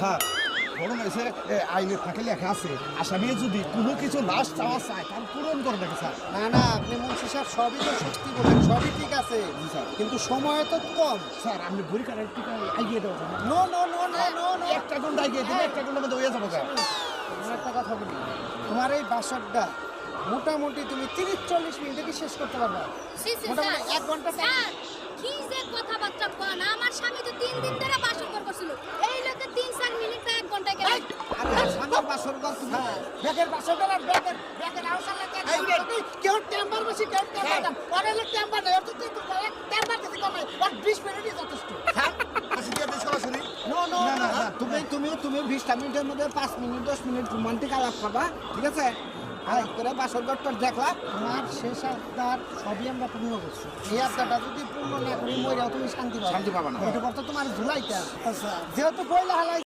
Sir বরং এসে আইনে থাকে লেখা আছে আসামি যদি কোনো কিছু লাশ চাওয়া চায় তার পূরণ করে নাকি স্যার। না না আপনি মুন্সি সাহেব সবই তো সত্যি বলেন, সবই ঠিক আছে, স্যার কিন্তু সময় তো কম। স্যার আপনি বড়ি কাটার টিকা এগিয়ে দেওয়া যাবে no no no no no no একটা ঘন্টা এগিয়ে দিলে একটা ঘন্টার মধ্যে হয়ে যাবো স্যার। তোমার একটা কথা বলি, তোমার এই বাসরটা মোটামুটি তুমি 30-40 মিনিটে কি শেষ করতে পারবা? মোটামুটি 1 ঘন্টা। স্যার কি যে কথাবার্তা কোন, আমার স্বামী তো 3 দিন ধরে বাসর করছিল, এই লোকে 3-4 মিনিট বা 1 ঘন্টা গেল। আরে স্বামীর বাসর কর তুমি, ব্যাগের বাসর কর, আর ব্যাগের আউসালে কেউ টেম্পার বেশি, কেউ টেম্পার না, ওরে লোক টেম্পার নাই, অত তুই টেম্পার দিতে কম নাই, আর 20 মিনিটই যথেষ্ট। সরাসরি নো নো না, তুমি 20 মিনিটের মধ্যে 5 মিনিট 10 মিনিট রোমান্টিক আলাপ করবা, ঠিক আছে? আর করে বাসর ঘরটা দেখলা, তোমার শেষ আবদার সবই আমরা পূর্ণ করছি। এই আবদারটা যদি পূর্ণ না করি মইরাও তুমি শান্তি পাবা না। এটা করতে তোমার ঝুলাইতে যেহেতু বইলা হালাই